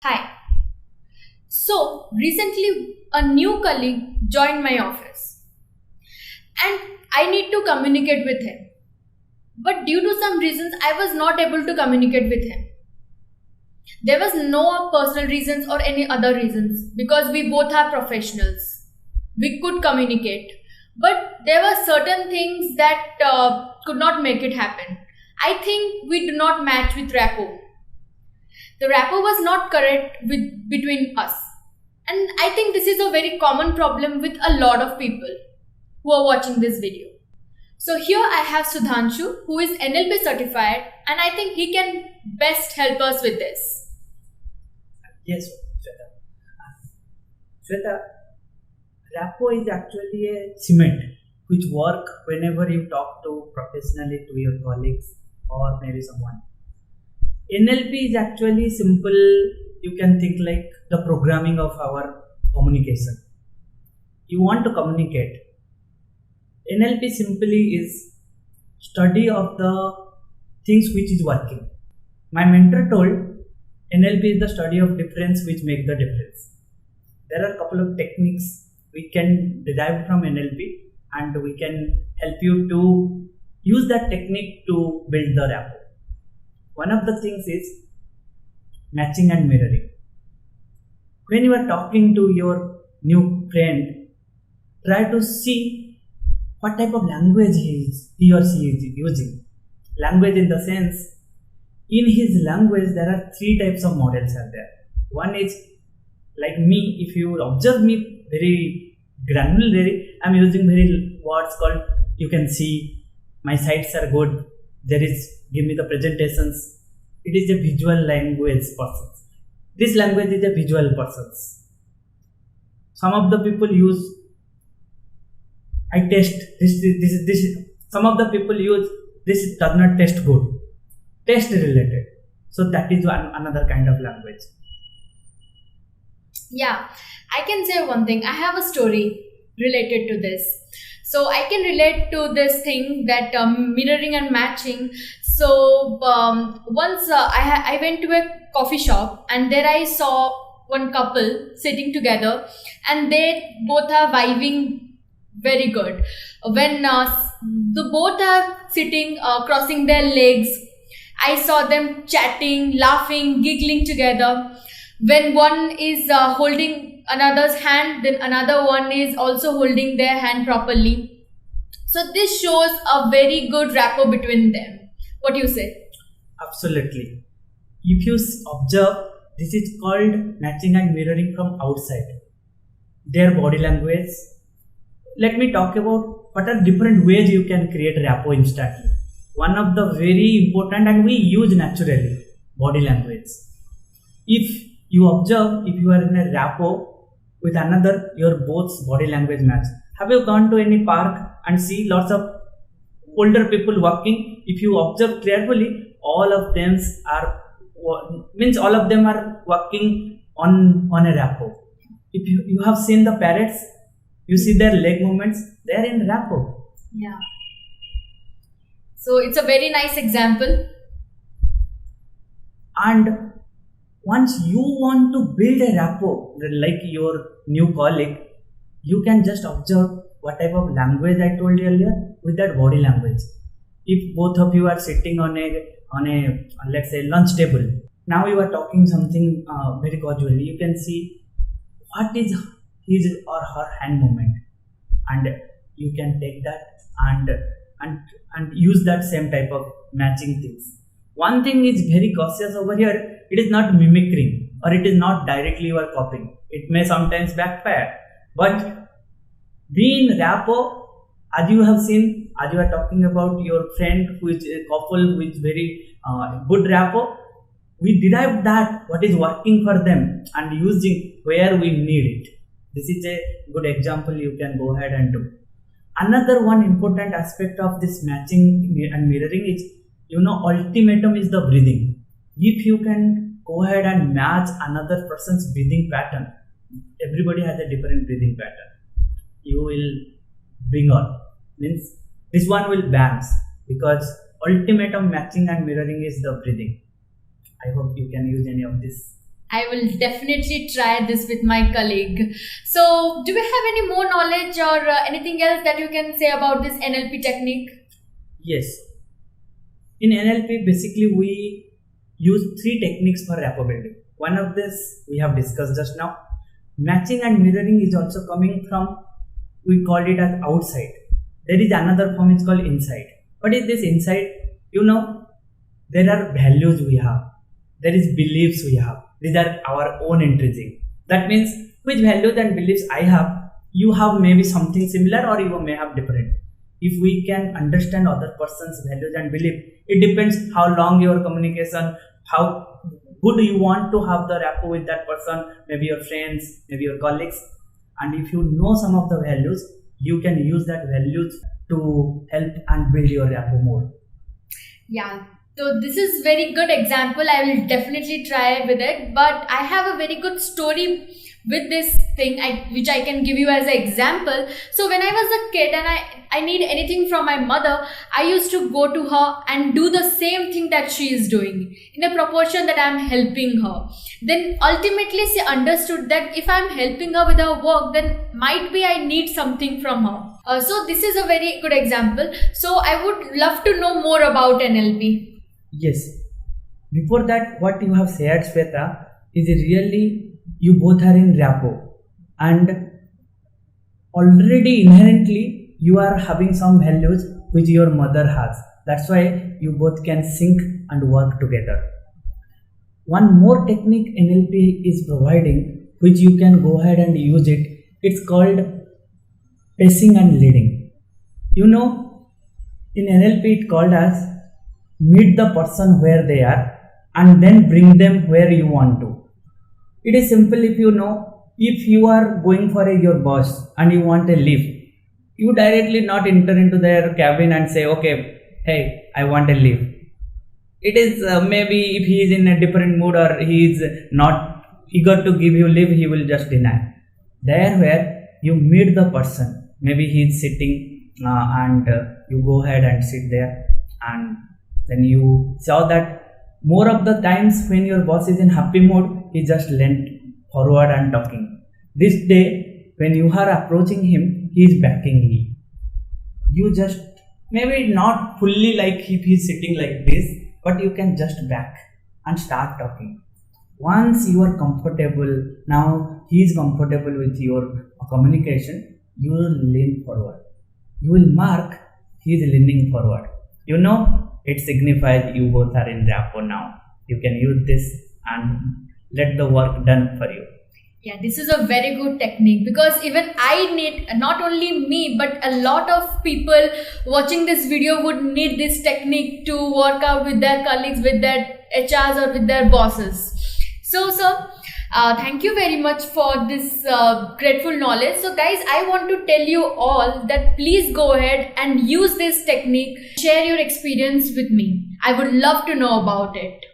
Hi. So, recently a new colleague joined my office and I need to communicate with him. But due to some reasons, I was not able to communicate with him. There was no personal reasons or any other reasons because we both are professionals. We could communicate. But there were certain things that could not make it happen. I think we do not match with rapport. The rapport was not correct between us. And I think this is a very common problem with a lot of people who are watching this video. So here I have Sudhansu, who is NLP certified, and I think he can best help us with this. Yes, Shweta. Shweta, rapport is actually a cement which work whenever you talk to professionally to your colleagues or maybe someone. NLP is actually simple. You can think like the programming of our communication. You want to communicate. NLP simply is study of the things which is working. My mentor told NLP is the study of difference which make the difference. There are a couple of techniques we can derive from NLP and we can help you to use that technique to build the rapport. One of the things is matching and mirroring. When you are talking to your new friend, try to see what type of language he or she is using. Language in the sense, in his language there are three types of models are there. One is like me, if you observe me very granularly, I am using very words called you can see, my sights are good, there is, give me the presentations. It is a visual language person. This language is a visual person's. Some of the people use I test this. Some of the people use this does not taste good. Taste related. So that is another kind of language. Yeah, I can say one thing. I have a story related to this. So I can relate to this thing that mirroring and matching. So once I went to a coffee shop and there I saw one couple sitting together and they both are vibing very good. When the both are sitting crossing their legs, I saw them chatting, laughing, giggling together. When one is holding another's hand, then another one is also holding their hand properly. So this shows a very good rapport between them. What do you say? Absolutely. If you observe, this is called matching and mirroring from outside. Their body language. Let me talk about what are different ways you can create rapport instantly. One of the very important and we use naturally, body language. If you observe, if you are in a rapport with another, your both body language match. Have you gone to any park and see lots of older people walking? If you observe carefully, all of them are walking on a rapport. If you have seen the parrots, you see their leg movements, they are in rapport. Yeah. So it's a very nice example. And once you want to build a rapport, like your new colleague, you can just observe what type of language I told you earlier with that body language. If both of you are sitting on a let's say lunch table, now you are talking something very casually, you can see what is his or her hand movement, and you can take that and use that same type of matching things. One thing is very cautious over here, it is not mimicking or it is not directly you are copying. It may sometimes backfire, but be in rapport, as you have seen, as you are talking about your friend who is a couple with very good rapport, we derive that what is working for them and using where we need it. This is a good example you can go ahead and do. Another one important aspect of this matching and mirroring is, ultimatum is the breathing. If you can go ahead and match another person's breathing pattern, everybody has a different breathing pattern. You will bring on. Means this one will bounce because ultimatum matching and mirroring is the breathing. I hope you can use any of this. I will definitely try this with my colleague. So, do you have any more knowledge or anything else that you can say about this NLP technique? Yes. In NLP, basically we use three techniques for rapport building. One of this we have discussed just now. Matching and mirroring is also coming from, we called it as outside. There is another form, it's called inside. What is this inside? There are values we have. There is beliefs we have. These are our own intrinsic. That means which values and beliefs I have, you have maybe something similar or you may have different. If we can understand other person's values and belief, it depends how long your communication, how good you want to have the rapport with that person, maybe your friends, maybe your colleagues. And if you know some of the values, you can use that values to help and build your rapport more. Yeah, so this is very good example. I will definitely try with it. But I have a very good story with this thing which I can give you as an example. So when I was a kid and I need anything from my mother, I used to go to her and do the same thing that she is doing in a proportion that I am helping her. Then ultimately she understood that if I am helping her with her work, then might be I need something from her. So this is a very good example. So I would love to know more about NLP. Yes. Before that, what you have said, Shweta, is really you both are in rapport, and already inherently you are having some values which your mother has. That's why you both can sync and work together. One more technique NLP is providing, which you can go ahead and use it. It's called pacing and leading. In NLP it called as meet the person where they are and then bring them where you want to. It is simple. If you are going for your boss and you want a lift, you directly not enter into their cabin and say, okay, hey, I want a lift. It is maybe if he is in a different mood or he is not eager to give you lift, he will just deny. There where you meet the person, maybe he is sitting and you go ahead and sit there, and then you saw that more of the times when your boss is in happy mood, he just leant forward and talking. This day, when you are approaching him, he is backing you. You just, maybe not fully like if he is sitting like this, but you can just back and start talking. Once you are comfortable, now he is comfortable with your communication, you will lean forward. You will mark he is leaning forward. It signifies you both are in rapport now. You can use this and let the work done for you. Yeah, this is a very good technique, because even I need, not only me, but a lot of people watching this video would need this technique to work out with their colleagues, with their HRs or with their bosses. So, sir, thank you very much for this grateful knowledge. So guys, I want to tell you all that please go ahead and use this technique. Share your experience with me. I would love to know about it.